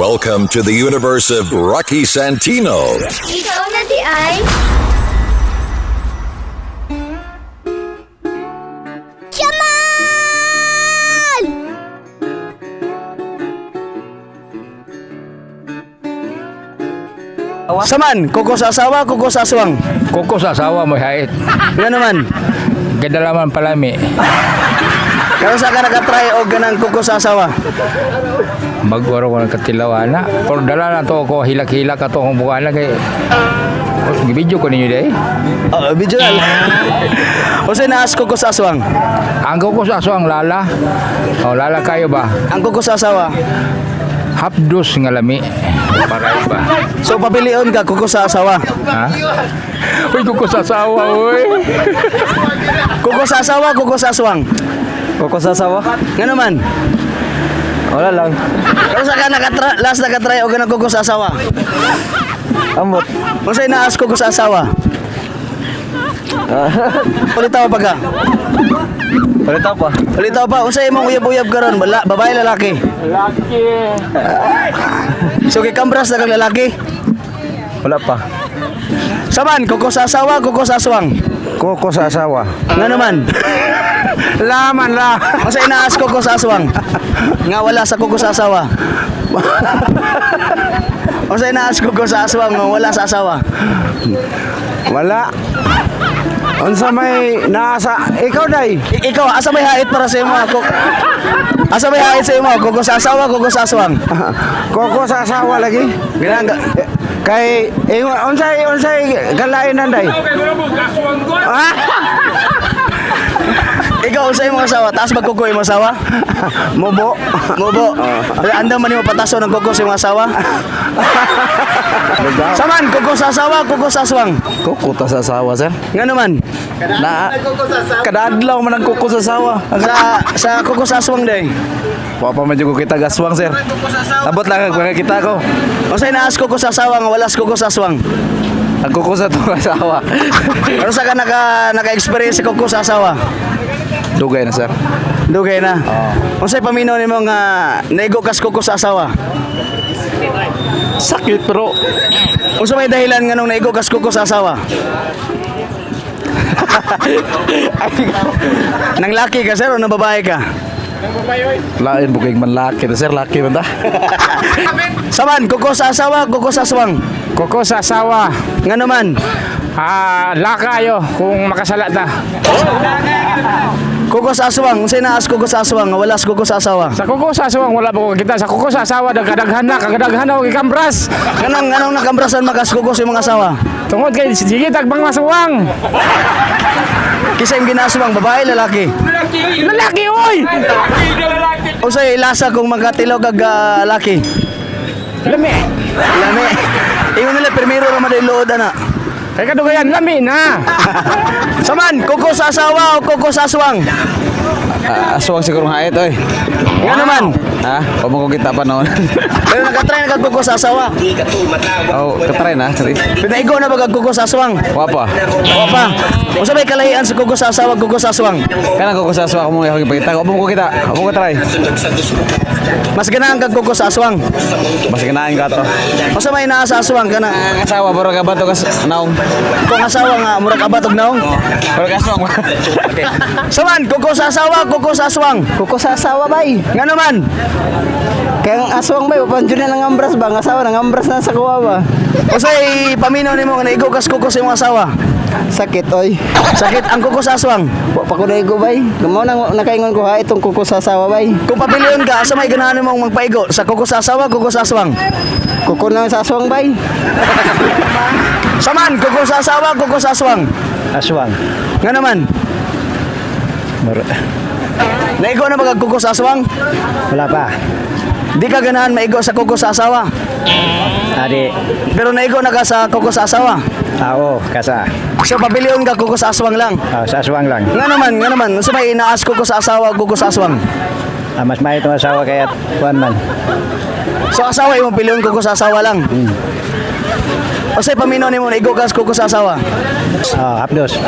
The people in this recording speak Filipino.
Welcome to the universe of Rocky Santino. Ikaw na di ay... Jamal! Saman, kuko sa asawa, kuko sa aswang. Kuko sa asawa mo hait. Nga naman, Kadalaman palami. kaya sa ka nakatry o ganang kuko sa asawa. Magwaro ko ng katilawana. Pero dala na to ako, hilak-hilak ato akong bukana kay... Gibidyo ko ninyo day. Video na. O sa'yo naas kuko sa aswang. Ang kuko sa aswang lala. O lala kayo ba? Ang kuko sa asawa. Hapdos nga lami. Para iba. So papilion ka kuko sa asawa. Ha? Uy, kuko sa asawa, uy. Kuko sa asawa, kuko sa aswang. Kuko sa asawa? Nga naman, Wala lang. kaya sa ka last nakatry o ganang kuko sa asawa. Amot. O sa'yo naas kuko sa asawa. Ulitaw pa ka. Ulit pa. Ulitaw pa. O sa'yo mong uyab-uyab ka ron. Babae, lalaki. Laki. So kikambras na kang lalaki. Wala pa. Saman, kuko sa asawa, kuko sa aswang. Kuko sa asawa. Nga naman. Laman la. O sa'yo naas kuko sa aswang. Nga wala sa kuko sa asawa. O sa'yo naas kuko sa aswang, nga wala sa asawa. Wala. Unsa may nasa ikaw day. Ikaw, asa may hait para sa imo ako? Asa may hait sa imo? Kuko sa asawa, kuko sa aswang. Kuko sa asawa lagi. Ginanga. Kay unsay galain nanday. Ikaw sa imo asawa, taas magkuko imo asawa? Mubo. Mubo. Anda man imo pataso ng kuko sa imo asawa? Saman, kuko sa asawa, kuko sa aswang. Kuko ta sa asawa sir. Nga naman, Na kadadlaw man ang kuko sa asawa. sa kuko sa aswang day. Wa pa medyo ko kita gaswang sir. Abot lang ang kita ko. O sa'yo naas kuko sa asawa, nga wala sa kuko sa aswang. Ang kuko sa tong asawa. Ano sa ka naka-experience sa kuko sa asawa? Dugay na sir. Dugay na. O sa'yo paminaw nimo nga naigo kas kuko sa asawa? Sakit pero O sa may dahilan nga nung naigo kas kuko sa asawa? Nang laki ka sir o nang babae ka? lain bukig man laki na sir, laki man ta. Saman, kuko sa asawa, kuko sa aswang. Kuko sa asawa. Nga naman, Lakayo kung makasala ta. kuko sa aswang. Unsay naas kuko sa aswang, nga wala sa kuko sa asawa. Sa kuko sa asawang wala pa ko kita. Sa kuko sa asawa kagdaghan na og ikambras. Ganong nakambrasan makas kuko sa mga asawa. Tungod kay sige tagbang masawang. Kisa yung ginaswang, babae, lalaki. Lalaki oy. Unsay lasa kung magkatilog kag laki. Lami. Lami. Ingon nila primero ra man lood ana. Kay kadugayan lami na. Saman, kuko sa asawa o kuko sa aswang. Aswang siguro hait oy. Nga naman. Ha? O mo ko kita pa noon. Pero nakatry na kag kuko sa asawa. Oh, katry na. Sorry. Pinaigo na ba kag kuko sa aswang? Wa pa. O pa. Unsa may kalahian sa kuko sa asawa, kuko sa aswang? Kana ko sa aswang mo yung ipakita. O mo ko kita. O mo ko try. Mas ganahan kag kuko sa aswang. Mas ganahin ka to. Unsa may naa sa aswang kana? Ang asawa baro ka ba to kas naong. Kung asawa nga murag abatog naong. Baro ka aswang. Saman, kuko sa asawa, kuko sa aswang. Kuko sa asawa bay. Nga naman. Kaya ang aswang bay upan jud na ng ambras ba? Ang asawa nang ambras na sa kuwa ba? Unsay paminaw nimo nga naigo kas kuko sa imong asawa? Sakit oy. Sakit ang kuko sa aswang. Wa pa ko naigo bay. Gamo nang nakaingon ko ha itong kuko sa asawa bay. Kung papilion ka, asa may ganahan nimo magpaigo? Sa kuko sa asawa, kuko sa aswang. Kuko na sa aswang bay. Saman, kuko sa asawa, kuko sa aswang. Aswang. Nga naman. Naigo na ba kag kuko sa aswang? Wala pa. Di ka ganahan maigo sa kuko sa asawa. Adi. Pero naigo na ka sa kuko sa asawa. Oo, kasa. So papilion ka kuko sa aswang lang. Sa aswang lang. Nga naman. Sa may inaas kuko sa asawa, kuko sa aswang. Mas may itong asawa kaya kuan man. So asawa imong pilion kuko sa asawa lang. O say paminaw nimo naigo ka sa kuko sa asawa. Hapdos.